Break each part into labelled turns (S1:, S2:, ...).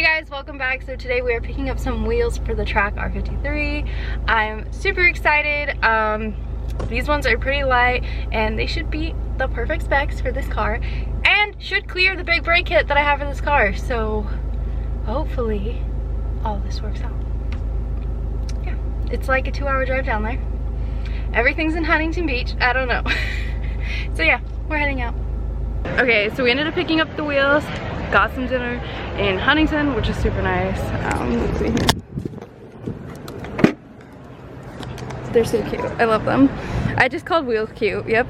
S1: Hey guys, welcome back. So today we are picking up some wheels for the Track R53. I'm super excited. These ones are pretty light and they should be the perfect specs for this car and should clear the big brake kit that I have for this car. So hopefully all this works out. Yeah, it's like a 2-hour drive down there. Everything's in Huntington Beach. I don't know. So yeah, we're heading out. Okay, so we ended up picking up the wheels. Got some dinner in Huntington, which is super nice. Let's see here. They're so cute. I love them. I just called wheels cute. Yep.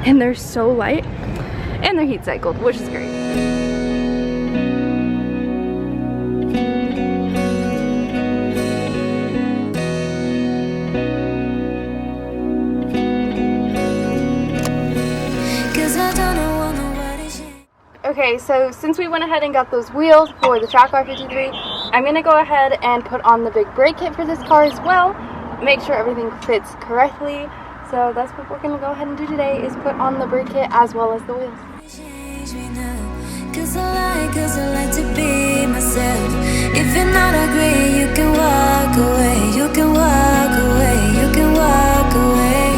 S1: And they're so light, and they're heat cycled, which is great. Okay, so since we went ahead and got those wheels for the Track R53, I'm going to go ahead and put on the big brake kit for this car as well. Make sure everything fits correctly. So that's what we're going to go ahead and do today, is put on the brake kit as well as the wheels. Cause I like to be myself. If you're not agree, you can walk away. You can walk away. You can walk away.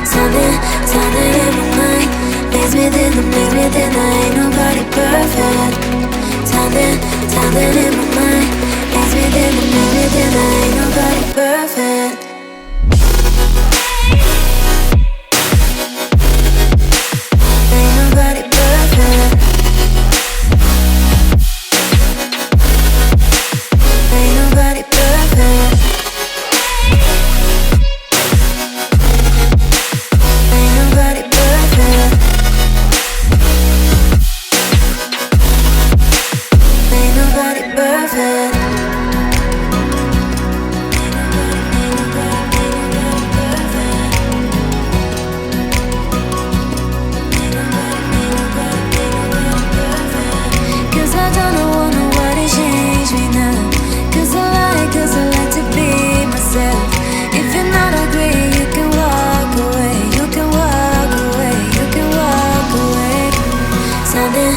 S1: Something in my mind. Maze within ain't nobody perfect. Something in my mind. Maze within ain't nobody perfect. Ain't nobody perfect. Ain't nobody perfect. Ain't nobody perfect. Ain't nobody perfect. Cause I don't know nobody change me now. Cause I like to be myself. If you're not agree, you can walk away. You can walk away. You can walk away. Something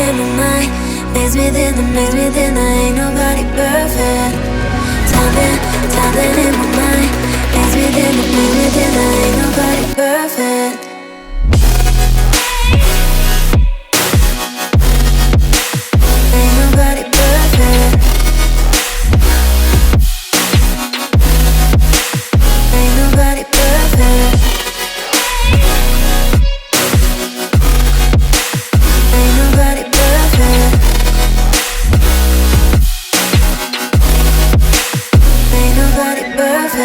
S1: in my mind. Maze within, ain't nobody perfect. Something in my mind. Maze within, ain't nobody perfect. Ain't nobody perfect. Ain't nobody perfect. Ain't nobody perfect. Ain't nobody perfect.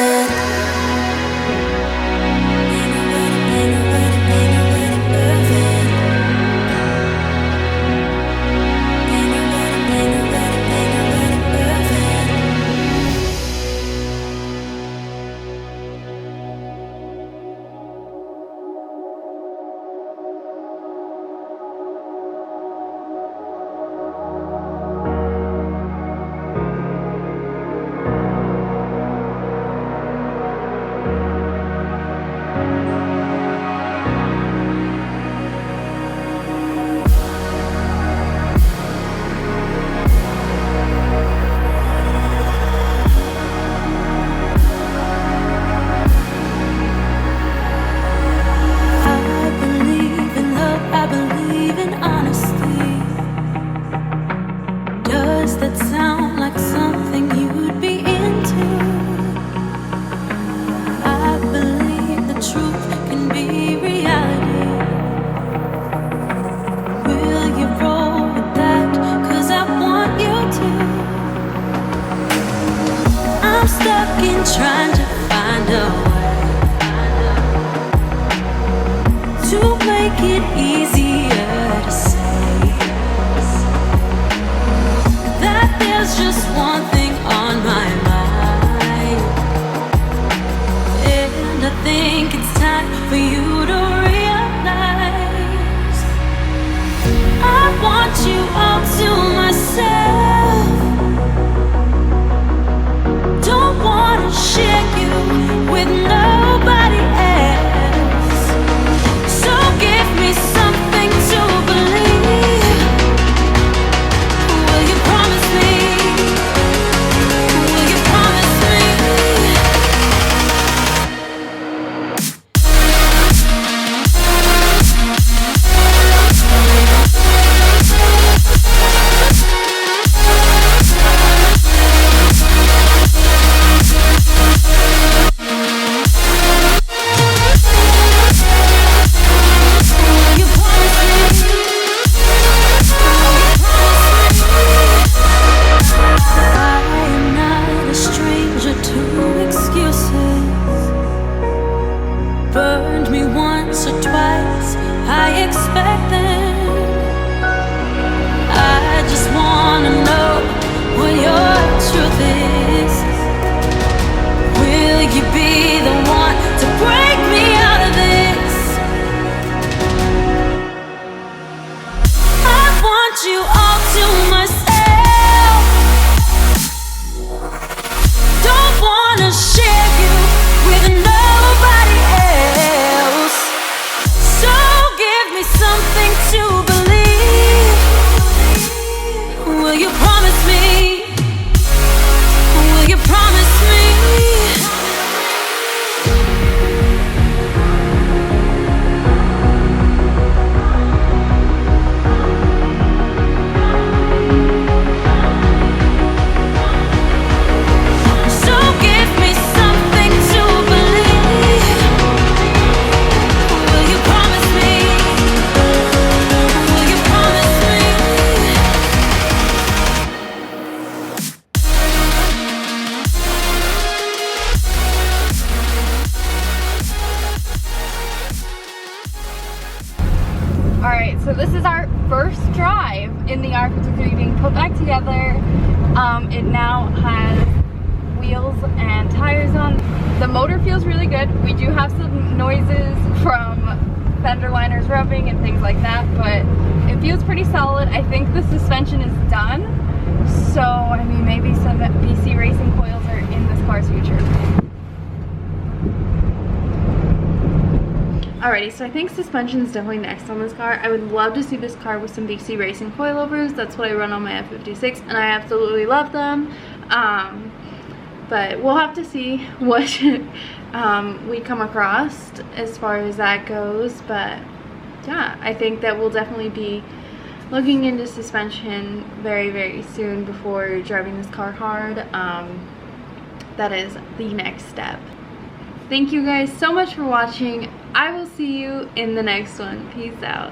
S2: wronged me once or twice, I expect them. I just wanna know what your truth is. Will you be the one to break me out of this? I want you all to myself. Don't wanna share you with nobody else. So give me something to believe. Will you promise me? Will you promise me? So give me something to believe. Will you promise me? Will you promise me?
S1: Alright, so this is our first drive in the R53 being put back together. It now has wheels and tires on. The motor feels really good. We do have some noises from fender liners rubbing and things like that, but it feels pretty solid. I think the suspension is done, so I mean maybe some BC racing coils are in this car's future. Alrighty, so I think suspension is definitely next on this car. I would love to see this car with some BC racing coilovers. That's what I run on my F56 and I absolutely love them. But we'll have to see what we come across as far as that goes. But yeah, I think that we'll definitely be looking into suspension very, very soon before driving this car hard. That is the next step. Thank you guys so much for watching. I will see you in the next one. Peace out.